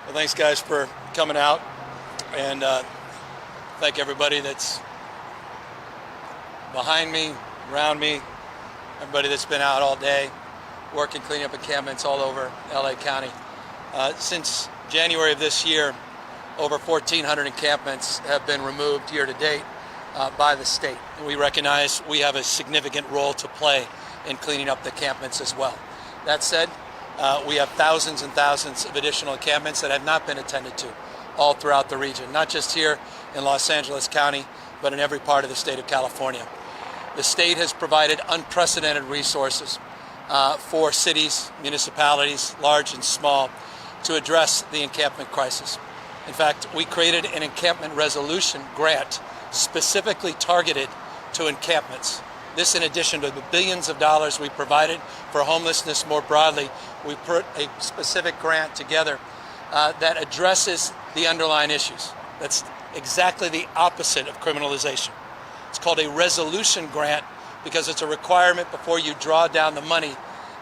Well, thanks guys for coming out, and thank everybody that's behind me, around me, everybody that's been out all day working, cleaning up encampments all over LA County. Since January of this year, over 1,400 encampments have been removed year to date by the state. And we recognize we have a significant role to play in cleaning up the encampments as well. That said, we have thousands and thousands of additional encampments that have not been attended to all throughout the region, not just here in Los Angeles County, but in every part of the state of California. The state has provided unprecedented resources for cities, municipalities, large and small, to address the encampment crisis. In fact, we created an encampment resolution grant specifically targeted to encampments. This, in addition to the billions of dollars we provided for homelessness more broadly, we put a specific grant together that addresses the underlying issues. That's exactly the opposite of criminalization. It's called a resolution grant because it's a requirement before you draw down the money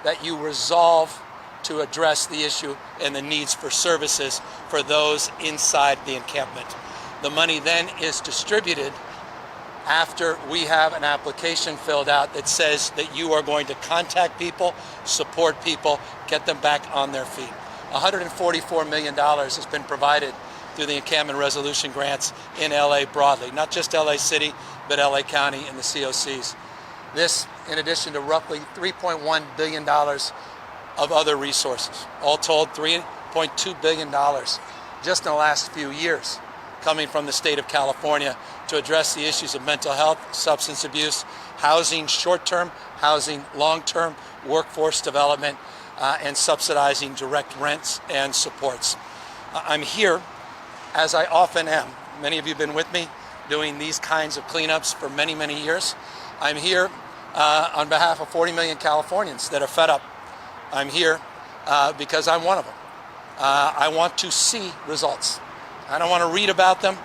that you resolve to address the issue and the needs for services for those inside the encampment. The money then is distributed after we have an application filled out that says that you are going to contact people, support people, get them back on their feet. $144 million has been provided through the encampment resolution grants in LA broadly, not just LA City, but LA County and the COCs. This, in addition to roughly $3.1 billion of other resources. All told, $3.2 billion just in the last few years coming from the state of California to address the issues of mental health, substance abuse, housing short-term, housing long-term, workforce development, and subsidizing direct rents and supports. I'm here, as I often am. Many of you have been with me doing these kinds of cleanups for many, many years. I'm here on behalf of 40 million Californians that are fed up. I'm here because I'm one of them. I want to see results. I don't want to read about them.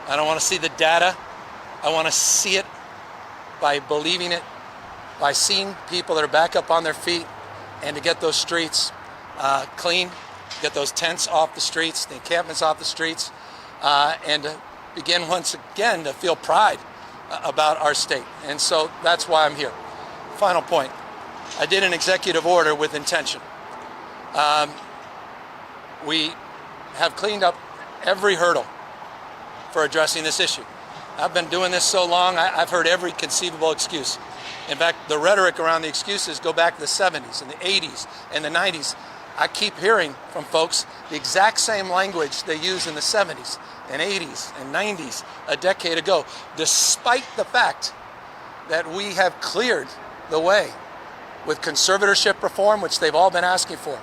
I don't want to see the data. I want to see it by believing it, by seeing people that are back up on their feet, and to get those streets clean, get those tents off the streets, the encampments off the streets, and to begin once again to feel pride about our state. And so that's why I'm here. Final point. I did an executive order with intention. We have cleaned up every hurdle for addressing this issue. I've been doing this so long, I've heard every conceivable excuse. In fact, the rhetoric around the excuses go back to the 70s and the 80s and the 90s. I keep hearing from folks the exact same language they used in the 70s and 80s and 90s a decade ago, despite the fact that we have cleared the way with conservatorship reform, which they've all been asking for,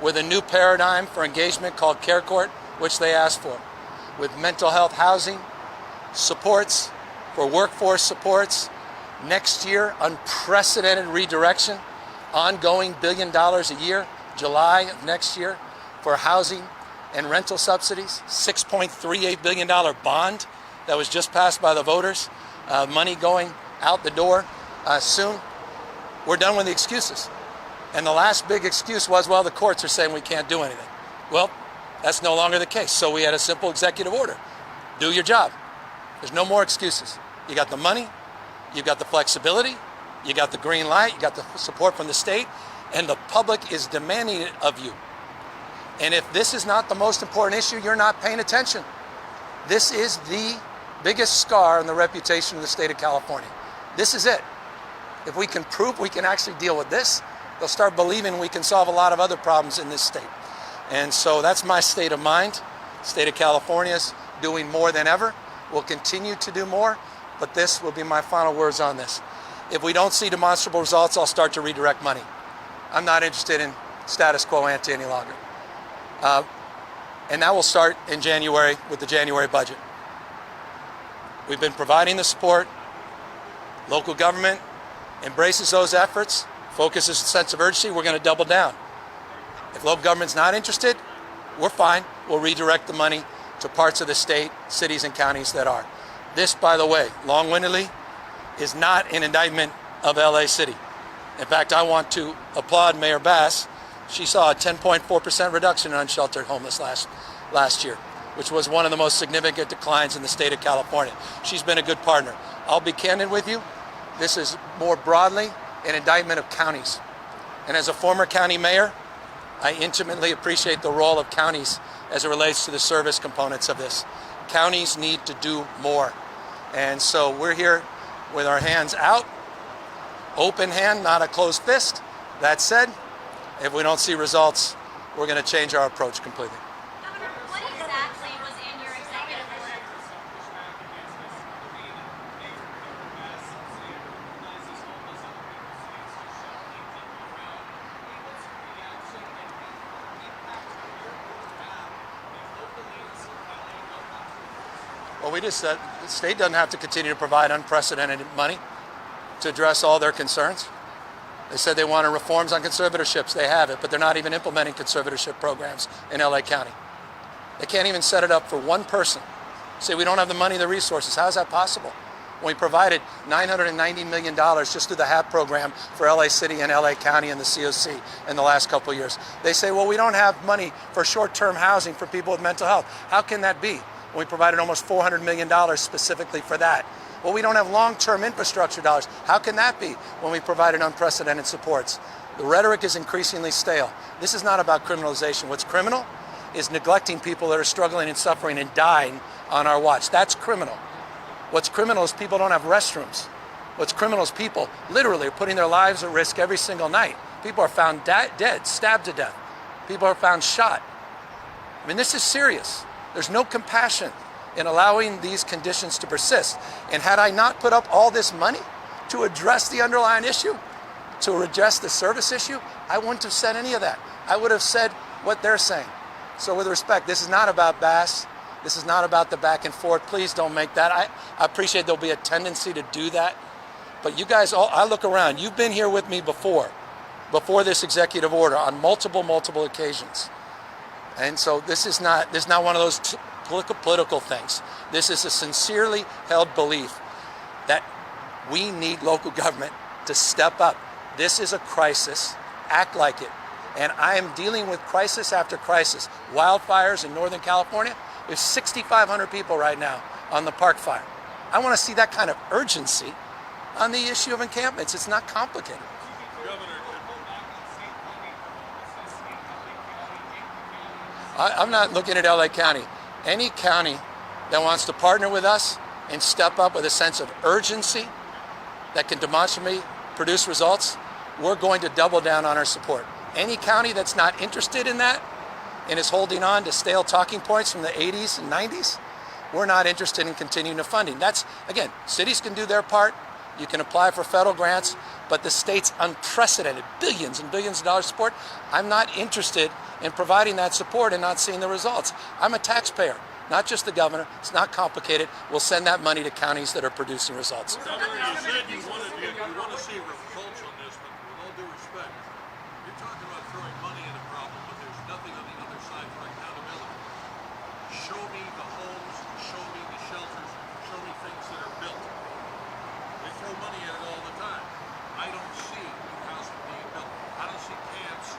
with a new paradigm for engagement called Care Court, which they asked for, with mental health housing, supports for workforce supports, next year, unprecedented redirection, ongoing $1 billion a year, July of next year, for housing and rental subsidies, $6.38 billion bond that was just passed by the voters, money going out the door soon. We're done with the excuses. And the last big excuse was, well, the courts are saying we can't do anything. Well, that's no longer the case. So we had a simple executive order. Do your job. There's no more excuses. You got the money, you got the flexibility, you got the green light, you got the support from the state, and the public is demanding it of you. And if this is not the most important issue, you're not paying attention. This is the biggest scar on the reputation of the state of California. This is it. If we can prove we can actually deal with this, they'll start believing we can solve a lot of other problems in this state. And so that's my state of mind. The state of California is doing more than ever. We'll continue to do more, but this will be my final words on this. If we don't see demonstrable results, I'll start to redirect money. I'm not interested in status quo ante any longer. And that will start in January with the January budget. We've been providing the support. Local government embraces those efforts, focuses a sense of urgency, we're going to double down. If local government's not interested, we're fine. We'll redirect the money to parts of the state, cities and counties that are. This, by the way, long-windedly, is not an indictment of LA City. In fact, I want to applaud Mayor Bass. She saw a 10.4% reduction in unsheltered homeless last year, which was one of the most significant declines in the state of California. She's been a good partner. I'll be candid with you. This is more broadly an indictment of counties. And as a former county mayor, I intimately appreciate the role of counties as it relates to the service components of this. Counties need to do more. And so we're here with our hands out, open hand, not a closed fist. That said, if we don't see results, we're going to change our approach completely. Governor, what exactly was in your executive order? Well, we just said the state doesn't have to continue to provide unprecedented money to address all their concerns. They said they wanted reforms on conservatorships. They have it, but they're not even implementing conservatorship programs in LA County. They can't even set it up for one person. Say we don't have the money, the resources. How is that possible? When we provided $990 million just through the HAP program for LA City and LA County and the COC in the last couple of years. They say, well, we don't have money for short-term housing for people with mental health. How can that be? When we provided almost $400 million specifically for that. Well, we don't have long-term infrastructure dollars. How can that be when we provided unprecedented supports? The rhetoric is increasingly stale. This is not about criminalization. What's criminal is neglecting people that are struggling and suffering and dying on our watch. That's criminal. What's criminal is people don't have restrooms. What's criminal is people literally are putting their lives at risk every single night. People are found dead, stabbed to death. People are found shot. I mean, this is serious. There's no compassion in allowing these conditions to persist. And had I not put up all this money to address the underlying issue, to address the service issue, I wouldn't have said any of that. I would have said what they're saying. So with respect, this is not about Bass. This is not about the back and forth. Please don't make that. I appreciate there'll be a tendency to do that. But you guys, I look around. You've been here with me before this executive order on multiple occasions. And so this is not one of those political things. This is a sincerely held belief that we need local government to step up. This is a crisis. Act like it. And I am dealing with crisis after crisis. Wildfires in Northern California. There's 6,500 people right now on the Park Fire. I want to see that kind of urgency on the issue of encampments. It's not complicated. I'm not looking at LA County. Any county that wants to partner with us and step up with a sense of urgency that can demonstrably produce results, we're going to double down on our support. Any county that's not interested in that and is holding on to stale talking points from the 80s and 90s, we're not interested in continuing the funding. That's, again, cities can do their part. You can apply for federal grants, but the state's unprecedented billions and billions of dollars support, I'm not interested in providing that support and not seeing the results. I'm a taxpayer, not just the governor. It's not complicated. We'll send that money to counties that are producing results. Governor, you said you want to see results on this, but with all due respect, you're talking about throwing money at a problem, but there's nothing on the other side for accountability. Show me the homes, show me the shelters, show me things that are built. They throw money at it all the time. I don't see new housing being built. I don't see camps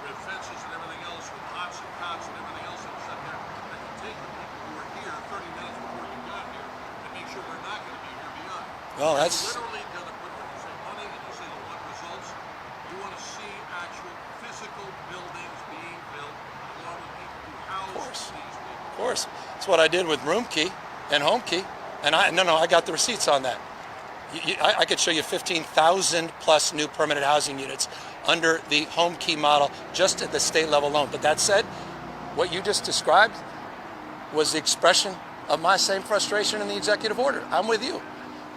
with fences and everything else, with hots and cots and everything else that's up there that can take the people who are here 30 minutes before you got here and make sure they're not going to be here beyond. Well, that's literally going to put, when you say money and you say you want results, you want to see actual physical buildings being built along with people who house these people. Of course. It's what I did with Room Key and Home Key. And I got the receipts on that. I could show you 15,000 plus new permanent housing units under the Home Key model just at the state level alone. But that said, what you just described was the expression of my same frustration in the executive order. I'm with you.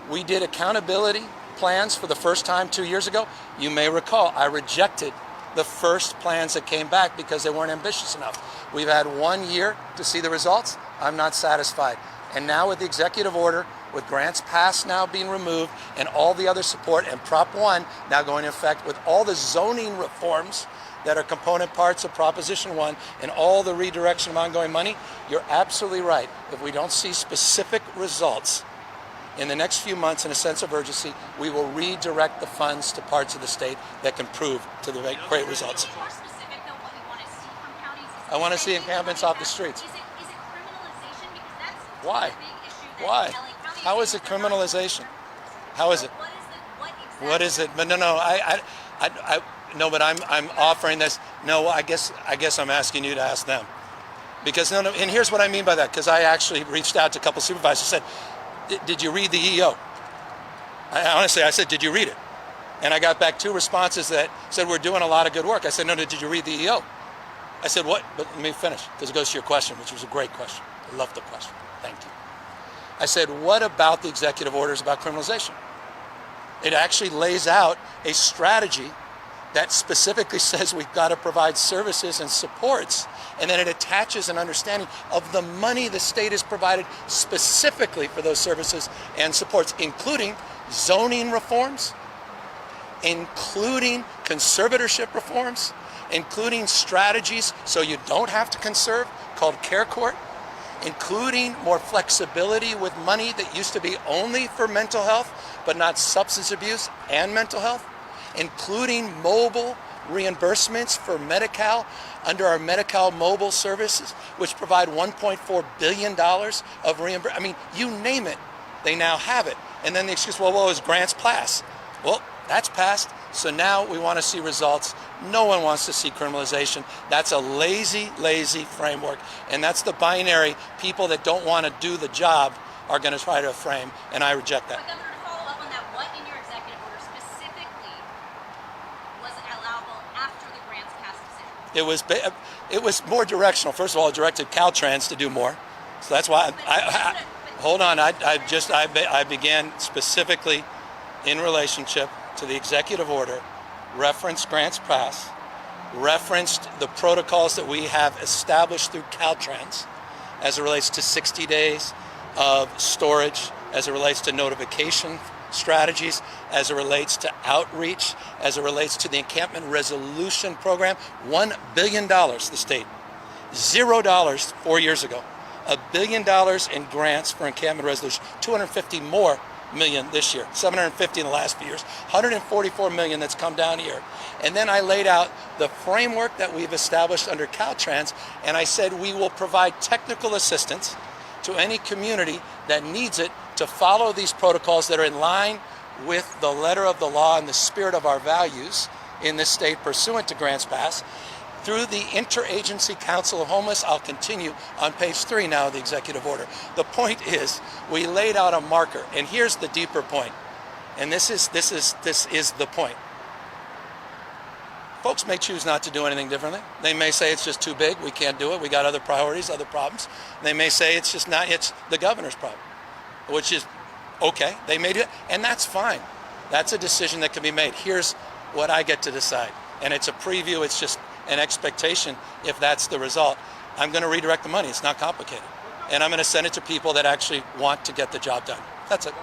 We did accountability plans for the first time 2 years ago. You may recall I rejected the first plans that came back because they weren't ambitious enough. We've had 1 year to see the results. I'm not satisfied. And now with the executive order, with grants passed now being removed and all the other support and Prop 1 now going into effect with all the zoning reforms that are component parts of Proposition 1 and all the redirection of ongoing money, you're absolutely right. If we don't see specific results in the next few months in a sense of urgency, we will redirect the funds to parts of the state that can prove to make great results. More specific, though, what we want to see from counties is I want to see encampments off the streets. Is it criminalization? Because that's Why? a big issue that Why? LA County How is is it facing. criminalization? How is it? What What is it? But no, no. But I'm offering this. No, I guess I'm asking you to ask them, because no. And here's what I mean by that. Because I actually reached out to a couple supervisors. Said, "Did you read the EO?" Honestly, I said, "Did you read it?" And I got back 2 responses that said, "We're doing a lot of good work." I said, "No, did you read the EO?" I said, "What?" But let me finish, because it goes to your question, which was a great question. I love the question. Thank you. I said, "What about the executive orders about criminalization?" It actually lays out a strategy that specifically says we've got to provide services and supports, and then it attaches an understanding of the money the state has provided specifically for those services and supports, including zoning reforms, including conservatorship reforms, including strategies so you don't have to conserve, called care court, including more flexibility with money that used to be only for mental health, but not substance abuse and mental health, including mobile reimbursements for Medi-Cal under our Medi-Cal mobile services, which provide $1.4 billion of reimbursement. I mean, you name it, they now have it. And then the excuse, well, is grants pass? Well, that's passed. So now we want to see results. No one wants to see criminalization. That's a lazy framework. And that's the binary people that don't want to do the job are going to try to frame. And I reject that. But Governor, to follow up on that, what in your executive order specifically was allowable after the grants pass decision? It was more directional. First of all, it directed Caltrans to do more. So that's why hold on. I began specifically in relationship to the executive order, referenced grants pass, referenced the protocols that we have established through Caltrans as it relates to 60 days of storage, as it relates to notification strategies, as it relates to outreach, as it relates to the encampment resolution program. $1 billion, the state. $0 4 years ago. $1 billion in grants for encampment resolution. 250 more million this year, 750 in the last few years, 144 million that's come down here. And then I laid out the framework that we've established under Caltrans, and I said we will provide technical assistance to any community that needs it to follow these protocols that are in line with the letter of the law and the spirit of our values in this state pursuant to grants pass. Through the Interagency Council of Homeless, I'll continue on page 3 now of the executive order. The point is, we laid out a marker, and here's the deeper point. And this is the point. Folks may choose not to do anything differently. They may say it's just too big, we can't do it, we got other priorities, other problems. They may say it's just not, it's the governor's problem, which is okay, they may do it, and that's fine. That's a decision that can be made. Here's what I get to decide. And it's a preview, it's just an expectation if that's the result. I'm going to redirect the money. It's not complicated. And I'm going to send it to people that actually want to get the job done. That's it.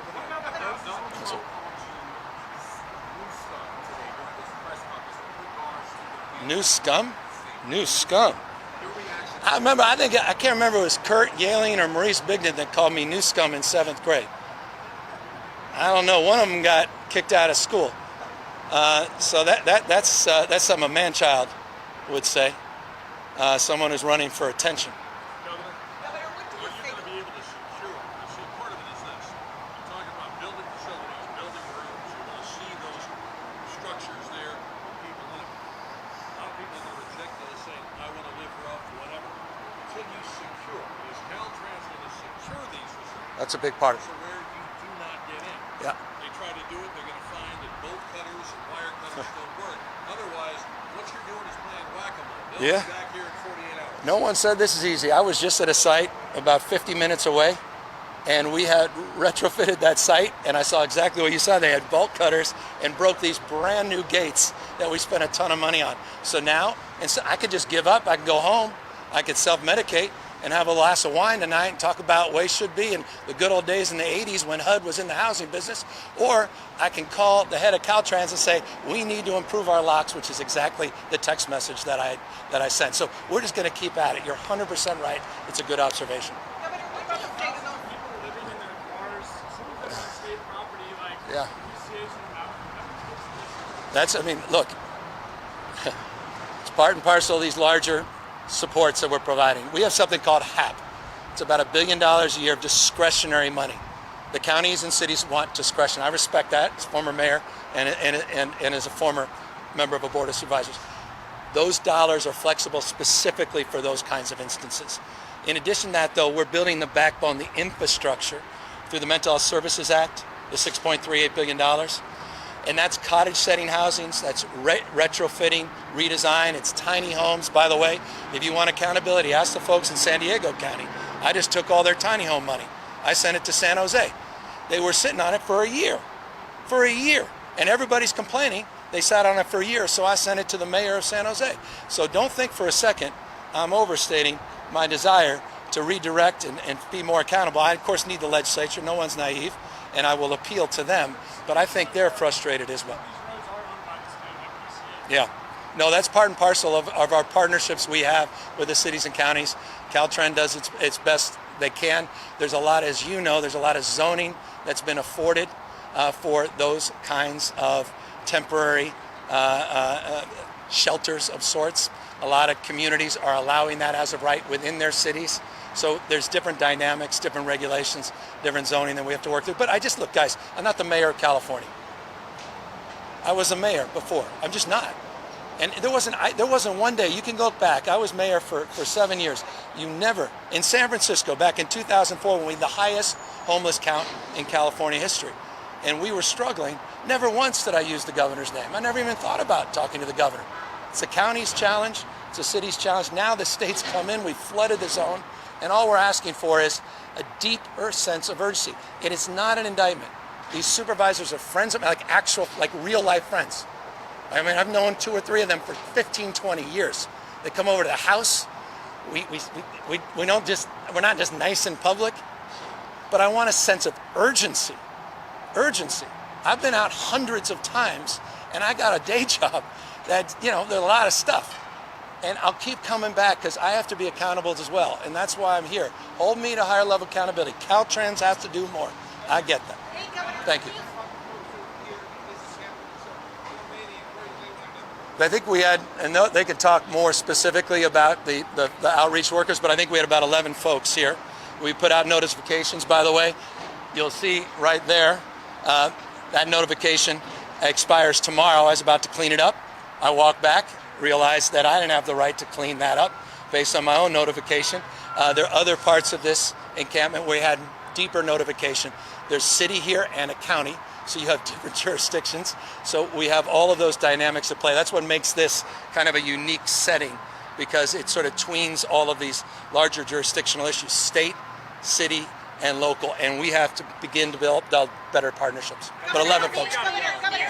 New scum? New scum. I can't remember if it was Kurt Yaling or Maurice Bignan that called me new scum in 7th grade. I don't know. One of them got kicked out of school. So that's something a man-child would say, someone who's running for attention. Governor, what you're going to be able to secure, see, part of it is this. You're talking about building facilities, building rooms. You're going to see those structures there with people in them. A lot of people are going to reject those saying, I want to live rough, whatever. Until you secure, is Caltrans going to secure these facilities? That's a big part of it. So where you do not get in. Yeah. They try to do it, they're going to find that bolt cutters and wire cutters don't work. Otherwise, what you're doing is playing whack-a-mole. They'll be back here in 48 hours. No one said this is easy. I was just at a site about 50 minutes away, and we had retrofitted that site, and I saw exactly what you saw. They had bolt cutters and broke these brand new gates that we spent a ton of money on. So now, I could just give up. I could go home. I could self-medicate and have a glass of wine tonight and talk about ways should be and the good old days in the 80s when HUD was in the housing business. Or I can call the head of Caltrans and say, we need to improve our locks, which is exactly the text message that I sent. So we're just going to keep at it. You're 100% right. It's a good observation. Governor, what do you think about people living in their cars, some of them on state property, like Yeah. appreciation of That's, I mean, look, it's part and parcel of these larger supports that we're providing. We have something called HAP. It's about $1 billion a year of discretionary money. The counties and cities want discretion. I respect that as a former mayor and as a former member of a board of supervisors. Those dollars are flexible specifically for those kinds of instances. In addition to that, though, we're building the backbone, the infrastructure through the Mental Health Services Act, the $6.38 billion. And that's cottage setting housings, that's retrofitting, redesign, it's tiny homes. By the way, if you want accountability, ask the folks in San Diego County. I just took all their tiny home money. I sent it to San Jose. They were sitting on it for a year. And everybody's complaining. They sat on it for a year, so I sent it to the mayor of San Jose. So don't think for a second I'm overstating my desire to redirect and be more accountable. I, of course, need the legislature. No one's naive, and I will appeal to them. But I think they're frustrated as well. Yeah. No, that's part and parcel of our partnerships we have with the cities and counties. Caltrans does its best they can. There's a lot, as you know, there's a lot of zoning that's been afforded for those kinds of temporary shelters of sorts. A lot of communities are allowing that as of right within their cities. So there's different dynamics, different regulations, different zoning that we have to work through. But look, guys, I'm not the mayor of California. I was a mayor before. I'm just not. And there wasn't one day, you can go back, I was mayor for 7 years. You never, in San Francisco, back in 2004, when we had the highest homeless count in California history, and we were struggling, never once did I use the governor's name. I never even thought about talking to the governor. It's the county's challenge, it's the city's challenge. Now the state's come in, we've flooded the zone, and all we're asking for is a deeper sense of urgency. It is not an indictment. These supervisors are friends of mine, like real life friends. I mean, I've known 2 or 3 of them for 15, 20 years. They come over to the house. We're not just nice in public, but I want a sense of urgency. Urgency. I've been out hundreds of times, and I got a day job that, there's a lot of stuff. And I'll keep coming back because I have to be accountable as well. And that's why I'm here. Hold me to higher level accountability. Caltrans has to do more. I get that. Thank you. I think we had, and they could talk more specifically about the outreach workers, but I think we had about 11 folks here. We put out notifications, by the way. You'll see right there, that notification expires tomorrow. I was about to clean it up. I walked back, realized that I didn't have the right to clean that up based on my own notification. There are other parts of this encampment where we had deeper notification. There's city here and a county, so you have different jurisdictions. So we have all of those dynamics at play. That's what makes this kind of a unique setting, because it sort of tweens all of these larger jurisdictional issues, state, city, and local, and we have to begin to build better partnerships. But 11 folks. Governor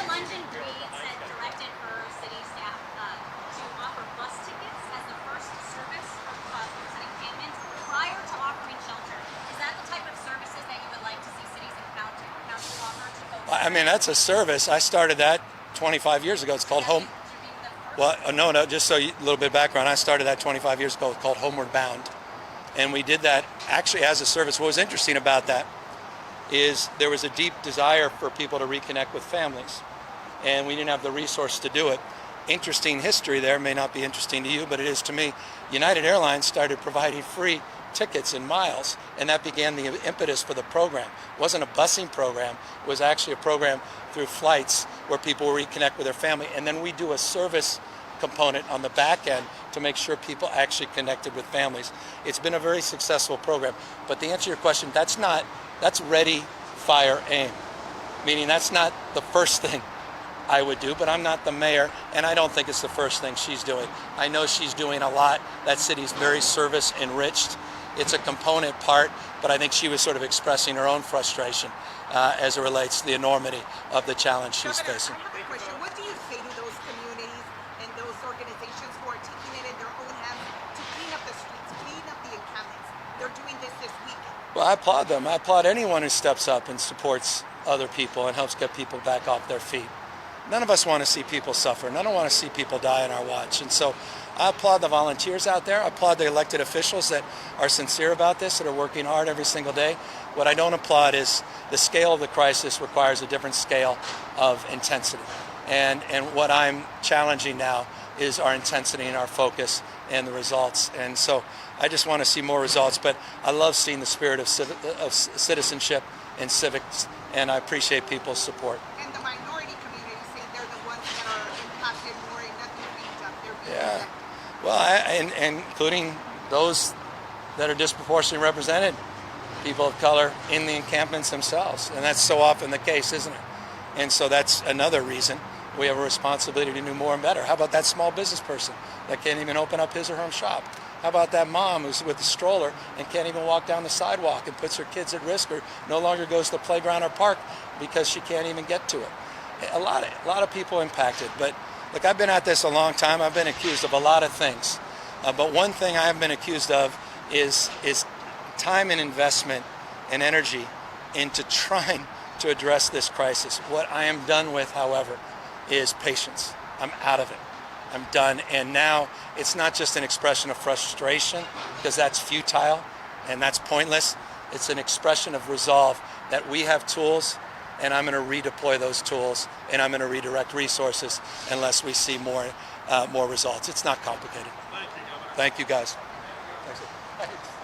London Breed said directed her city staff to offer bus tickets as the first service for encampments prior to offering shelter. Is that the type of services that you would like to see cities and counties offer to folks? I mean, that's a service. I started that 25 years ago. It's called Home. Well, no, just so a little bit of background. I started that 25 years ago. It's called Homeward Bound. And we did that actually as a service. What was interesting about that is there was a deep desire for people to reconnect with families, and we didn't have the resource to do it. Interesting history there, may not be interesting to you, but it is to me. United Airlines started providing free tickets and miles, and that began the impetus for the program. It wasn't a busing program, it was actually a program through flights where people will reconnect with their family, and then we do a service component on the back end to make sure people actually connected with families. It's been a very successful program. But to answer your question, that's ready, fire, aim. Meaning that's not the first thing I would do, but I'm not the mayor, and I don't think it's the first thing she's doing. I know she's doing a lot. That city's very service enriched. It's a component part, but I think she was sort of expressing her own frustration as it relates to the enormity of the challenge she's facing. I have a question. What do you say to those communities and those organizations who are taking it in their own hands to clean up the streets, clean up the encampments? They're doing this weekend. Well, I applaud them. I applaud anyone who steps up and supports other people and helps get people back off their feet. None of us want to see people suffer. None of us want to see people die on our watch. And so I applaud the volunteers out there. I applaud the elected officials that are sincere about this, that are working hard every single day. What I don't applaud is the scale of the crisis requires a different scale of intensity. And what I'm challenging now is our intensity and our focus and the results. And so I just want to see more results, but I love seeing the spirit of citizenship and civics, and I appreciate people's support. And the minority community saying they're the ones that are impacted more and nothing's being done. They're being Yeah. elected. Well, and including those that are disproportionately represented, people of color in the encampments themselves. And that's so often the case, isn't it? And so that's another reason we have a responsibility to do more and better. How about that small business person that can't even open up his or her own shop? How about that mom who's with the stroller and can't even walk down the sidewalk and puts her kids at risk, or no longer goes to the playground or park because she can't even get to it? A lot of people impacted. But look, I've been at this a long time. I've been accused of a lot of things. But one thing I have been accused of is time and investment and energy into trying to address this crisis. What I am done with, however, is patience. I'm out of it. I'm done. And now it's not just an expression of frustration, because that's futile and that's pointless. It's an expression of resolve that we have tools, and I'm going to redeploy those tools, and I'm going to redirect resources unless we see more results. It's not complicated. Thank you, Governor. Thank you, guys.